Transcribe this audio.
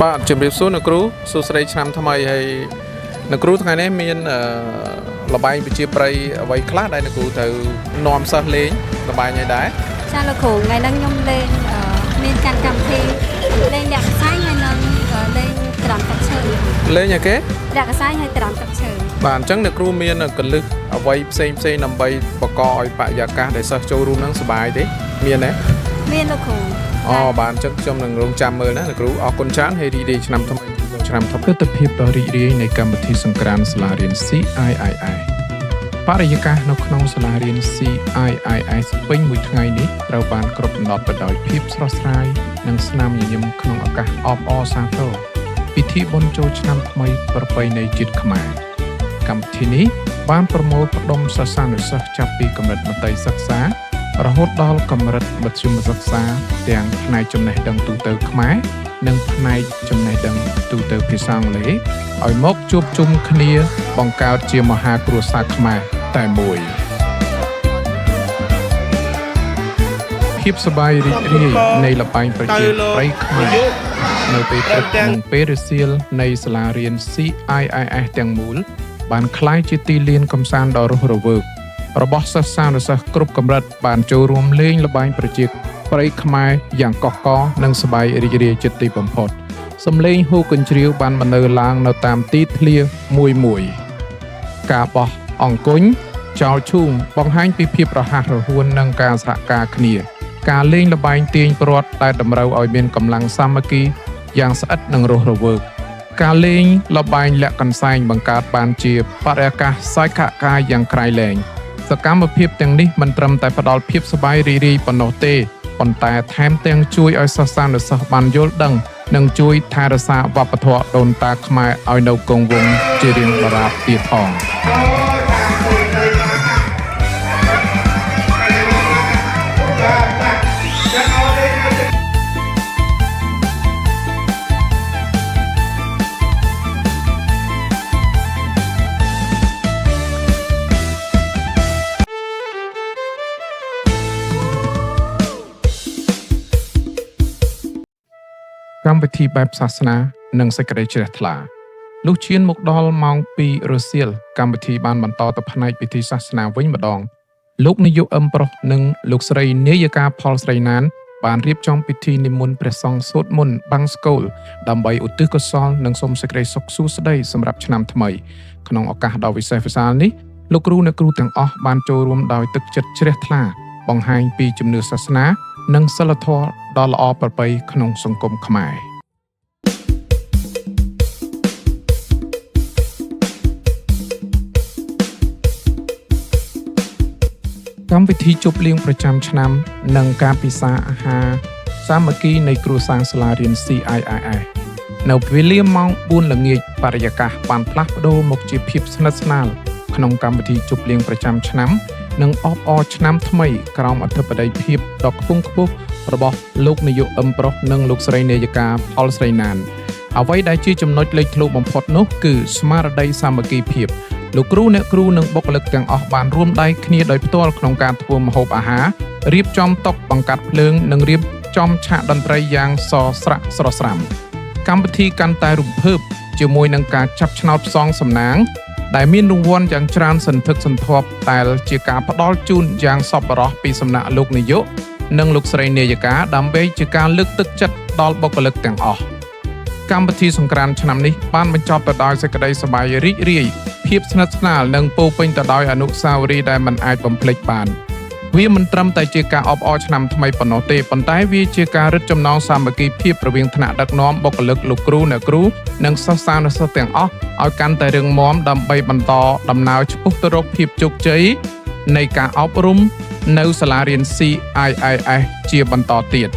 បាទជំរាបសួរអ្នកគ្រូសួស្តីឆ្នាំថ្មីហើយអ្នកគ្រូថ្ងៃនេះមានលបែងវិជាប្រៃអ្វីខ្លះដែលអ្នកគ្រូត្រូវនាំសិស្សលេងលបែងអីដែរចាលោកគ្រូថ្ងៃនេះខ្ញុំលេងមានការកម្មវិធីលេងលាក់កសាយហើយនឹងលេងត្រាំទឹកឈើលេងអីគេលាក់កសាយហើយត្រាំទឹកឈើបាទអញ្ចឹងអ្នកគ្រូមានកលឹះអ្វីផ្សេងដើម្បីបង្កឲ្យបរិយាកាសដែលសិស្សចូលរួមនឹងសុបាយទេមានទេមានលោកគ្រូបាទអញ្ចឹងខ្ញុំនឹងរងចាំមើលណាអ្នកគ្រូអរគុណច្រើនហើយរីករាយឆ្នាំថ្មីឆ្នាំថ្មីទស្សនវិជ្ជាដ៏រីករាយនៃកម្មវិធីសង្ក្រាន្តសាលារៀន CIIS បរិយាកាសនៅក្នុងសាលារៀន CIIS ពេញមួយថ្ងៃនេះត្រូវបានគ្របដណ្ដប់ទៅដោយភាពស្រស់ស្រាយនិងស្នាមញញឹមក្នុងឱកាសអបអរសាទរពិធីបុណ្យចូលឆ្នាំថ្មីប្រពៃណីជាតិខ្មែរកម្មវិធីនេះបានប្រមូលផ្ដុំសិស្សានុសិស្សចាប់ពីកម្រិតមត្តេយ្យសិក្សារហូតដល់កម្រិតមធ្យមសិក្សាទាំងផ្នែកចំណេះដឹងទូទៅខ្មែរនិងផ្នែកចំណេះដឹងទូទៅភាសាអង់គ្លេសឲ្យមកជួបជុំគ្នាបង្កើតជាមហាគ្រួសារខ្មែរតែមួយភាពសប្បាយរីករាយនៃល្បែងប្រជាប្រិយខ្មែរនៅពេលព្រឹកនិងពេលរសៀលនៃសាលារៀន CIIS ទាំងមូលបានក្លាយជាទីលានកម្សាន្តដ៏រស់រវើករបស់សិស្សានុសិស្សគ្រប់កម្រិតបានចូលរួមលេងល្បែងប្រជាប្រិយខ្មែរយ៉ាងកុះករនិងសប្បាយរីករាយជាទីបំផុតសំឡេងហ៊ូកញ្ជ្រៀវបានបន្លឺឡើងនៅតាមទីធ្លាមួយការបោះអង្គញ់ចោលឈូងបង្ហាញពីភាពរហ័សរហួននិងការសហការគ្នាការលេងល្បែងទាញព្រ័ត្រដែលតម្រូវឲ្យមានកម្លាំងសាមគ្គីយ៉ាងស្អិតនិងរស់រវើកការលេងល្បែងលាក់កន្សែងបង្កើតបានជាបរិយាកាសសាយខកាយយ៉ាងក្រៃលែងសកម្មភាពទាំងនេះមិនត្រឹមតែផ្ដល់ភាពសប្បាយរីករាយប៉ុណ្ណោះទេប៉ុន្តែថែមទាំងជួយឲ្យសិស្សានុសិស្សបានយល់ដឹងនិងជួយថែរក្សាវប្បធម៌ដូនតាខ្មែរឲ្យនៅគង់វង្សជារៀងដរាបទៀតផងកម្មវិធីបែបសាសនានិងសេចក្តីជ្រះថ្លាលុះឈានមកដល់ម៉ោង 2 រសៀលកម្មវិធីបានបន្តទៅផ្នែកពិធីសាសនាវិញម្ដងលោកនាយកអឹមប្រុសនិងលោកស្រីនាយិកាផលស្រីណានបានរៀបចំពិធីនិមន្តព្រះសង្ឃសូត្រមន្តបាំងស្កូលដើម្បីឧទ្ទិសកុសលនិងសូមសេចក្តីសុខសួស្តីសម្រាប់ឆ្នាំថ្មីក្នុងឱកាសដ៏វិសេសវិសាលនេះលោកគ្រូអ្នកគ្រូទាំងអស់បានចូលរួមដោយទឹកចិត្តជ្រះថ្លាបង្ហាញពីជំនឿសាសនានិងសីលធម៌ដ៏ល្អប្រពៃក្នុងសង្គមខ្មែរកម្មវិធីជប់លៀងប្រចាំឆ្នាំនិងការពិសាអាហារសាមគ្គីនៃគ្រួសារសាលារៀន CIIS នៅវេលាម៉ោង 4 ល្ងាចបរិយាកាសបានផ្លាស់ប្ដូរមកជាភាពស្និទ្ធស្នាលក្នុងកម្មវិធីជប់លៀងប្រចាំឆ្នាំនិងអបអរឆ្នាំថ្មីក្រោមអធិបតីភាពដ៏ខ្ពង់ខ្ពស់របស់លោកនាយកអឹមប្រុសនិងលោកស្រីនាយិកាផលស្រីណានអ្វីដែលជាចំណុចលេចធ្លោបំផុតនោះគឺស្មារតីសាមគ្គីភាពលោកគ្រូអ្នកគ្រូនិងបុគ្គលិកទាំងអស់បានរួមដៃគ្នាដោយផ្ទាល់ក្នុងការធ្វើម្ហូបអាហាររៀបចំតុបង្កាត់ភ្លើងនិងរៀបចំឆាកតន្ត្រីយ៉ាងសស្រាក់ស្រស់ស្រាំកម្មវិធីកាន់តែរំភើបជាមួយនឹងការចាប់ឆ្នោតផ្សងសំណាងដែលមានរង្វាន់យ៉ាងច្រើនសន្ធឹកសន្ធាប់តែជាការផ្ដល់ជូនយ៉ាងសប្បុរសពីសំណាក់លោកនាយកនិងលោកស្រីនាយិកាដើម្បីជាការលើកទឹកចិត្តដល់បុគ្គលិកទាំងអស់កម្មវិធីសង្ក្រាន្តឆ្នាំនេះបានបញ្ចប់ទៅដោយសេចក្តីសប្បាយរីករាយភាពស្និទ្ធស្នាលនិងពោរពេញទៅដោយអនុស្សាវរីយ៍ដែលមិនអាចបំភ្លេចបានវាមិនត្រឹមតែជាការអបអរឆ្នាំថ្មីប៉ុណ្ណោះទេប៉ុន្តែវាជាការរឹតចំណងសាមគ្គីភាពរវាងថ្នាក់ដឹកនាំបុគ្គលិកលោកគ្រូអ្នកគ្រូនិងសិស្សានុសិស្សទាំងអស់ឲ្យកាន់តែរឹងមាំដើម្បីបន្តដំណើរឆ្ពោះទៅរកភាពជោគជ័យនៃការអប់រំនៅសាលារៀន CIIS ជាបន្តទៀត